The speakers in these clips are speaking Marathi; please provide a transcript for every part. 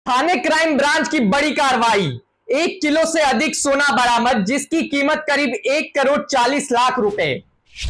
थाने क्राइम ब्रांच की बड़ी कार्रवाई। 1 किलो से अधिक सोना बरामद, जिसकी कीमत करीब 1 करोड़ 40 लाख रुपए।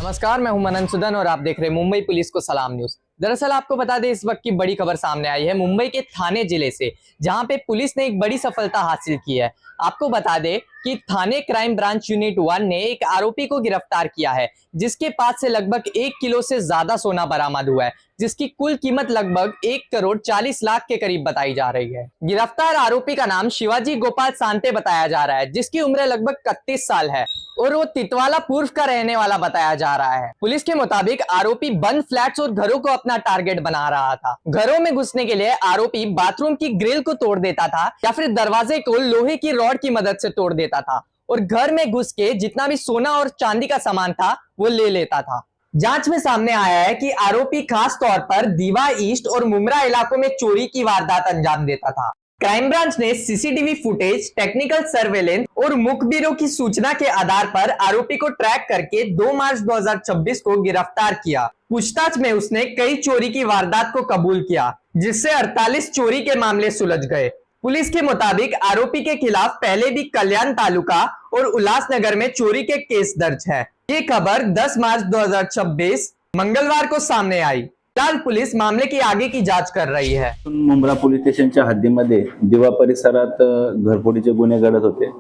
नमस्कार, मैं हूं मनन सुदन और आप देख रहे हैं मुंबई पुलिस को सलाम न्यूज। दरअसल आपको बता दें, इस वक्त की बड़ी खबर सामने आई है मुंबई के थाने जिले से, जहां पे पुलिस ने एक बड़ी सफलता हासिल की है। आपको बता दें कि थाने क्राइम ब्रांच यूनिट 1 ने एक आरोपी को गिरफ्तार किया है, जिसके पास से लगभग 1 किलो से ज्यादा सोना बरामद हुआ है, जिसकी कुल कीमत लगभग 1 करोड़ 40 लाख के करीब बताई जा रही है। गिरफ्तार आरोपी का नाम शिवाजी गोपाल सांते बताया जा रहा है, जिसकी उम्र लगभग 31 साल है और वो तितवाला पूर्व का रहने वाला बताया जा रहा है। पुलिस के मुताबिक आरोपी बंद फ्लैट्स और घरों को अपना टारगेट बना रहा था। घरों में घुसने के लिए आरोपी बाथरूम की ग्रिल को तोड़ देता था या फिर दरवाजे को लोहे की रॉड की मदद से तोड़ देता था और घर में घुस के जितना भी सोना और चांदी का सामान था वो ले लेता था। जांच में सामने आया है कि आरोपी खास तौर पर दीवा ईस्ट और मुमरा इलाकों में चोरी की वारदात अंजाम देता था। क्राइम ब्रांच ने सीसीटीवी फुटेज, टेक्निकल सर्वेलेंस और मुखबिरों की सूचना के आधार पर आरोपी को ट्रैक करके 2 मार्च 2026 को गिरफ्तार किया। पूछताछ में उसने कई चोरी की वारदात को कबूल किया, जिससे 48 चोरी के मामले सुलझ गए। पुलिस के मुताबिक आरोपी के खिलाफ पहले भी कल्याण तालुका और उल्लासनगर में चोरी के केस दर्ज है। ये खबर 10 मार्च 2026 मंगलवार को सामने आई। फिलहाल पुलिस मामले की आगे की जांच कर रही है। मुंब्रा पोलीस स्टेशनच्या हद्दीमध्ये दिवा परिसरात घरफोडीचे गुन्हे घडत होते।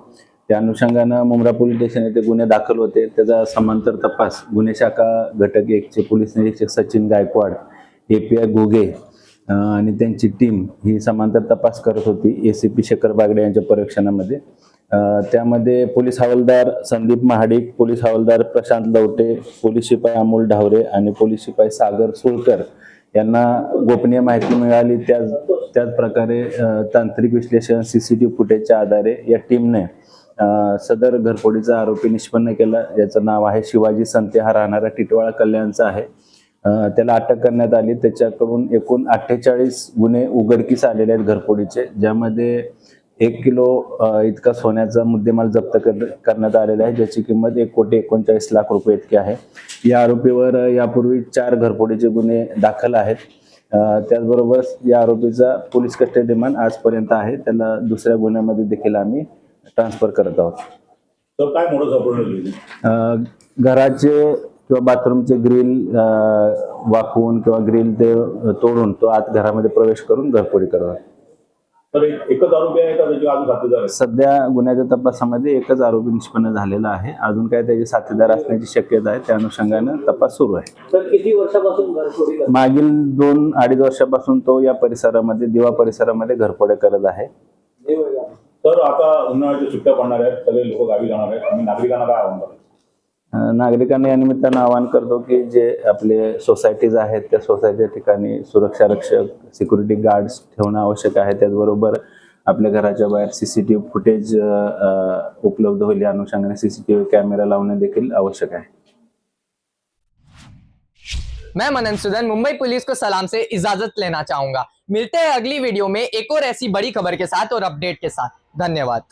त्या अनुषंगाने मुंब्रा पोलीस स्टेशन येथे गुन्हे दाखल होते। त्याचा समांतर तपास गुन्हे शाखा घटक 1 चे पोलीस निरीक्षक सचिन गायकवाड, एपीआय घोगे आणि त्यांची टीम ही समांतर तपास करत होती एसीपी शेखर बागडे यांच्या पर्यवेक्षणामध्ये। त्यामध्ये पोलीस हवालदार संदीप महाडिक, पोलीस हवालदार प्रशांत लवटे, पोलीस शिपाई अमोल ढावरे आणि पोलीस शिपाई सागर सुळकर यांना गोपनीय माहिती मिळाली। त्याच प्रकारे तांत्रिक विश्लेषण सीसीटीव्ही फुटेजच्या आधारे या टीमने सदर घरफोडीचा आरोपी निष्पन्न केला, ज्याचं नाव आहे शिवाजी संते, हा राहणारा टिटवाळा कल्याणचा आहे। त्याला अटक करण्यात आली। त्याच्याकडून एकूण 48 गुन्हे उघडकीस आलेले आहेत घरफोडीचे, ज्यामध्ये 1 किलो इतका सोन्याचा मुद्देमाल जप्त करण्यात आलेला आहे, ज्याची किंमत 1,39,40,00,000 रुपये इतकी आहे। या आरोपीवर यापूर्वी 4 घरफोडीचे गुन्हे दाखल आहेत। त्याचबरोबर या आरोपीचा पोलीस कस्टडी रिमांड आजपर्यंत आहे। त्याला दुसऱ्या गुन्ह्यामध्ये देखील आम्ही ट्रान्सफर करत आहोत। तर काय मोडस ऑपरेशन घराचे किंवा बाथरूमचे ग्रिल वाकवून किंवा ग्रिल ते तोडून तो आत घरामध्ये प्रवेश करून घरफोडी करतात। तर एकच आरोपी आहे का त्याचे अजून साथीदार आहेत? सध्या गुन्ह्याच्या तपासामध्ये एकच आरोपी निष्पन्न झालेला आहे। अजून काय त्याचे साथीदार असण्याची शक्यता आहे। त्या अनुषंगाने तपास सुरू आहे। तर किती वर्षापासून घरफोडी करतो? मागील 2-2.5 वर्षापासून तो या परिसरामध्ये दिवा परिसरामध्ये घरफोड्या करत आहे। तर आता उन्हाळ्याच्या सुट्ट्या पडणार आहेत, सगळे लोक गावी जाणार आहेत, आणि नागरिकांना काय आव्हान कराल? नागरिकांना या निमित्तानं आवाहन करतो की जे आपले सोसायटीज आहेत त्या सोसायटीच्या ठिकाणी सुरक्षा रक्षक, सिक्युरिटी गार्ड्स ठेवणं आवश्यक आहे। त्याचबरोबर आपल्या घराच्या बाहेर सीसीटीव्ही फुटेज उपलब्ध होईल, या अनुषंगाने सीसीटीव्ही कॅमेरा लावणे देखील आवश्यक आहे। मैं मनन सुदन मुंबई पुलिस को सलाम से इजाजत लेना चाहूंगा। मिलते हैं अगली वीडियो में एक और ऐसी बड़ी खबर के साथ और अपडेट के साथ। धन्यवाद।